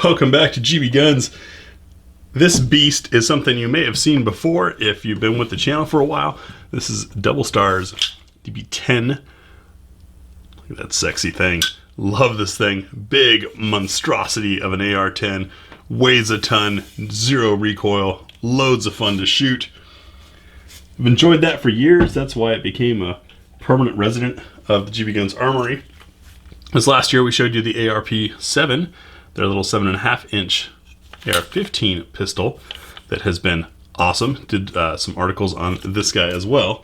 Welcome back to GBGuns. This beast is something you may have seen before if you've been with the channel for a while. This is Doublestar's DB10. Look at that sexy thing. Love this thing. Big monstrosity of an AR10. Weighs a ton, zero recoil, loads of fun to shoot. I've enjoyed that for years. That's why it became a permanent resident of the GBGuns armory. This last year we showed you the ARP7, their little 7.5 inch AR-15 pistol that has been awesome. Did some articles on this guy as well.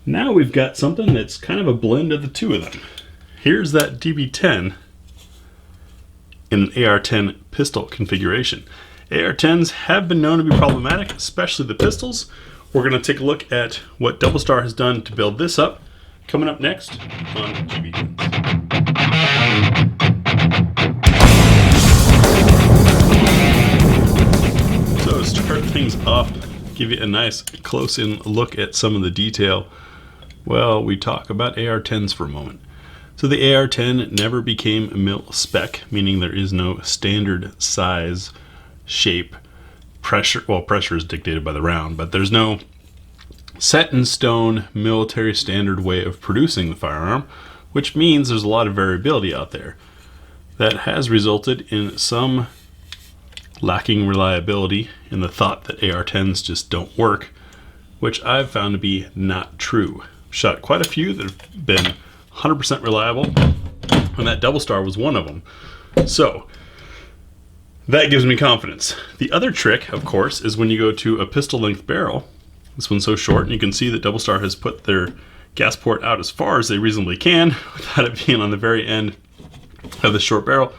Now we've got something that's kind of a blend of the two of them. Here's that DB10 in an AR-10 pistol configuration. AR-10s have been known to be problematic, especially the pistols. We're going to take a look at what Doublestar has done to build this up. Coming up next on GBGuns. So to start things off, give you a nice close-in look at some of the detail. Well, we talk about AR-10s for a moment. So the AR-10 never became mil spec, meaning there is no standard size, shape, pressure. Well, pressure is dictated by the round, but there's no set in stone military standard way of producing the firearm, which means there's a lot of variability out there. That has resulted in some lacking reliability in the thought that AR-10s just don't work, which I've found to be not true. Shot quite a few that have been 100% reliable, and that Doublestar was one of them. So that gives me confidence. The other trick, of course, is when you go to a pistol length barrel. This one's so short, and you can see that Doublestar has put their gas port out as far as they reasonably can without it being on the very end of the short barrel.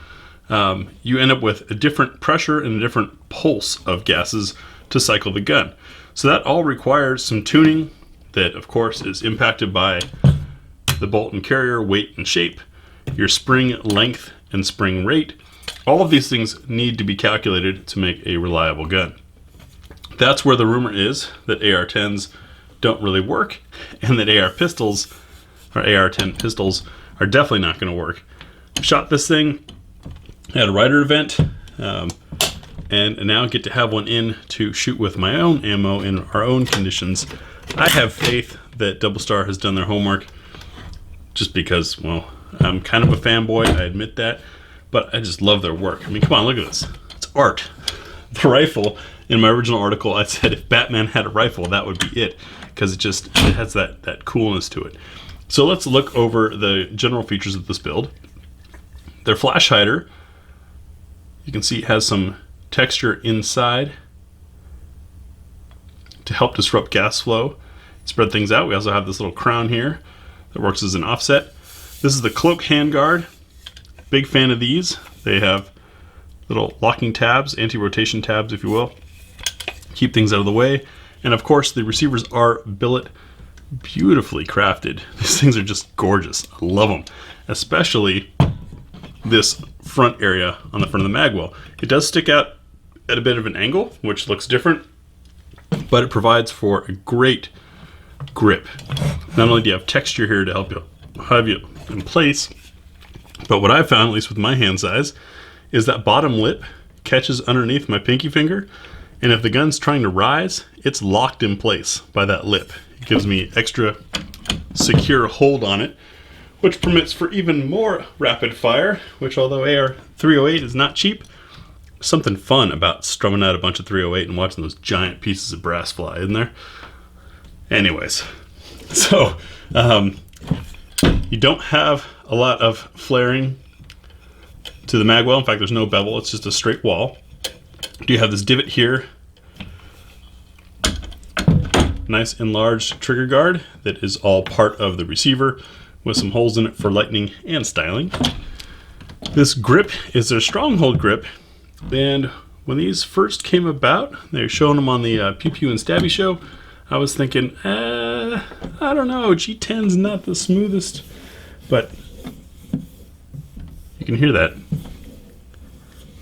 You end up with a different pressure and a different pulse of gases to cycle the gun. So that all requires some tuning that, of course, is impacted by the bolt and carrier weight and shape, your spring length and spring rate. All of these things need to be calculated to make a reliable gun. That's where the rumor is that AR-10s don't really work, and that AR pistols, or AR-10 pistols, are definitely not going to work. Shot this thing at a Rider event, and now get to have one in to shoot with my own ammo in our own conditions. I have faith that Doublestar has done their homework, just because, well, I'm kind of a fanboy, I admit that, but I just love their work. I mean, come on, look at this. It's art. The rifle, in my original article, I said if Batman had a rifle, that would be it, because it has that coolness to it. So let's look over the general features of this build. Their flash hider, you can see it has some texture inside to help disrupt gas flow, spread things out. We also have this little crown here that works as an offset. This is the cloak handguard. Big fan of these. They have little locking tabs, anti-rotation tabs, if you will. Keep things out of the way. And of course, the receivers are billet beautifully crafted. These things are just gorgeous. I love them. Especially this front area on the front of the mag well. It does stick out at a bit of an angle, which looks different, but it provides for a great grip. Not only do you have texture here to help you have you in place, but what I've found, at least with my hand size, is that bottom lip catches underneath my pinky finger, and if the gun's trying to rise, it's locked in place by that lip. It gives me extra secure hold on it, which permits for even more rapid fire, which, although AR-308 is not cheap, something fun about strumming out a bunch of 308 and watching those giant pieces of brass fly, isn't there? Anyways, so you don't have a lot of flaring to the mag well. In fact, there's no bevel, it's just a straight wall. You have this divot here, nice enlarged trigger guard that is all part of the receiver with some holes in it for lightning and styling. This grip is their stronghold grip, and when these first came about, they were showing them on the Pew Pew and Stabby show. I was thinking, I don't know, G10's not the smoothest, but you can hear that.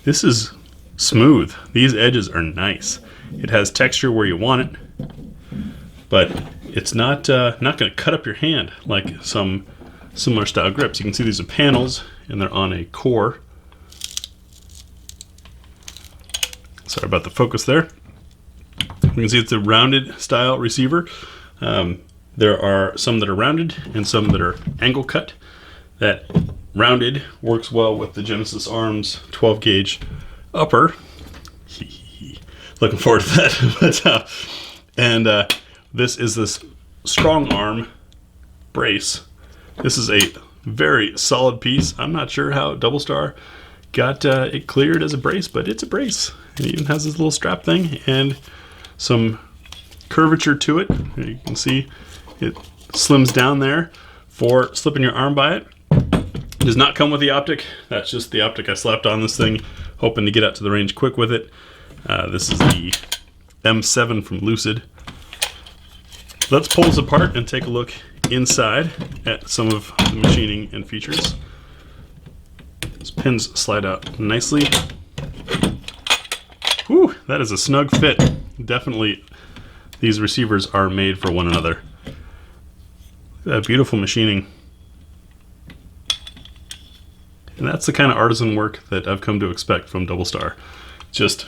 This is smooth. These edges are nice. It has texture where you want it, but it's not going to cut up your hand like some similar style grips. You can see these are panels, and they're on a core. Sorry about the focus there. You can see it's a rounded style receiver. There are some that are rounded and some that are angle cut. That rounded works well with the Genesis Arms 12 gauge upper. Looking forward to that. This is this strong arm brace. This is a very solid piece. I'm not sure how Doublestar got it cleared as a brace, but it's a brace. It even has this little strap thing and some curvature to it. You can see it slims down there for slipping your arm by it. It does not come with the optic. That's just the optic I slapped on this thing, hoping to get out to the range quick with it. This is the M7 from Lucid. Let's pull this apart and take a look inside at some of the machining and features. These pins slide out nicely. Whew, that is a snug fit. Definitely, these receivers are made for one another. That beautiful machining. And that's the kind of artisan work that I've come to expect from Doublestar. Just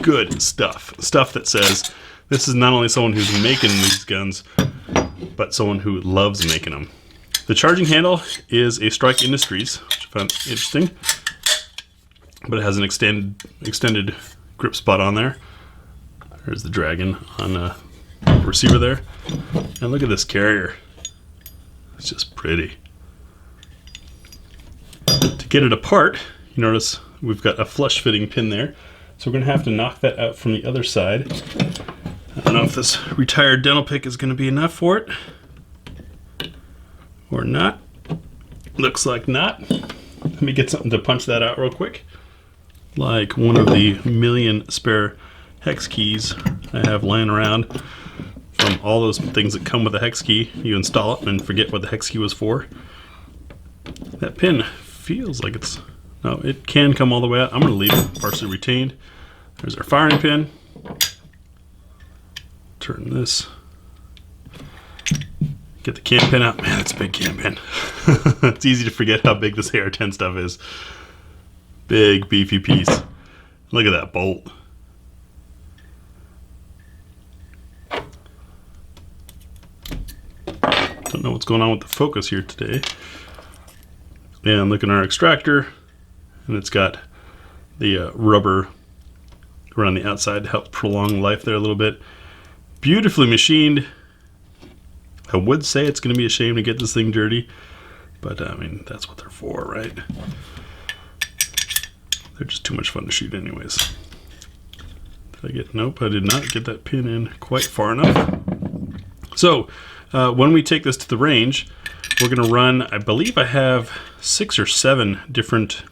good stuff. Stuff that says, this is not only someone who's making these guns, but someone who loves making them. The charging handle is a Strike Industries, which I found interesting. But it has an extended grip spot on there. There's the dragon on the receiver there. And look at this carrier. It's just pretty. To get it apart, you notice we've got a flush fitting pin there. So we're going to have to knock that out from the other side. I don't know if this retired dental pick is going to be enough for it or not. Looks like not. Let me get something to punch that out real quick. Like one of the million spare hex keys I have laying around from all those things that come with a hex key. You install it and forget what the hex key was for. That pin feels like it's... No, it can come all the way out. I'm going to leave it partially retained. There's our firing pin. Turn this. Get the cam pin out. Man, that's a big cam pin. It's easy to forget how big this AR10 stuff is. Big, beefy piece. Look at that bolt. Don't know what's going on with the focus here today. And look at our extractor. And it's got the rubber around the outside to help prolong life there a little bit. Beautifully machined. I would say it's going to be a shame to get this thing dirty, but I mean, that's what they're for, right? They're just too much fun to shoot anyways. Did I get... Nope, I did not get that pin in quite far enough. So when we take this to the range, we're going to run, I believe I have 6 or 7 different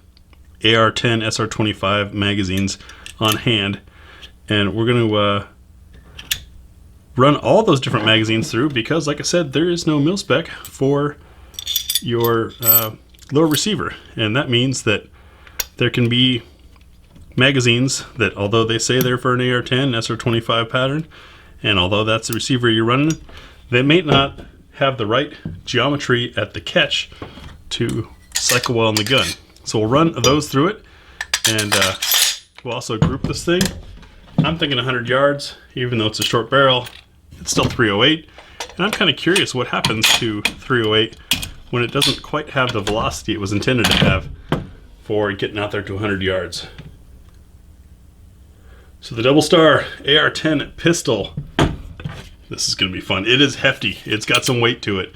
AR10 SR25 magazines on hand, and we're going to run all those different magazines through because, like I said, there is no mil spec for your lower receiver, and that means that there can be magazines that, although they say they're for an AR10 SR25 pattern, and although that's the receiver you're running, they may not have the right geometry at the catch to cycle well in the gun. So we'll run those through it, and we'll also group this thing. I'm thinking 100 yards, even though it's a short barrel, it's still 308. And I'm kind of curious what happens to 308 when it doesn't quite have the velocity it was intended to have for getting out there to 100 yards. So the Doublestar AR10 pistol, this is going to be fun. It is hefty. It's got some weight to it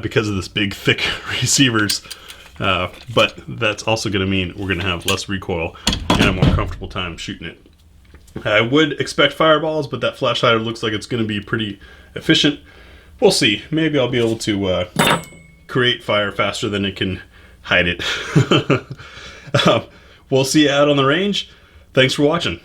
because of this big, thick receivers. But that's also going to mean we're going to have less recoil and a more comfortable time shooting it. I would expect fireballs, but that flash hider looks like it's going to be pretty efficient. We'll see. Maybe I'll be able to create fire faster than it can hide it. We'll see you out on the range. Thanks for watching.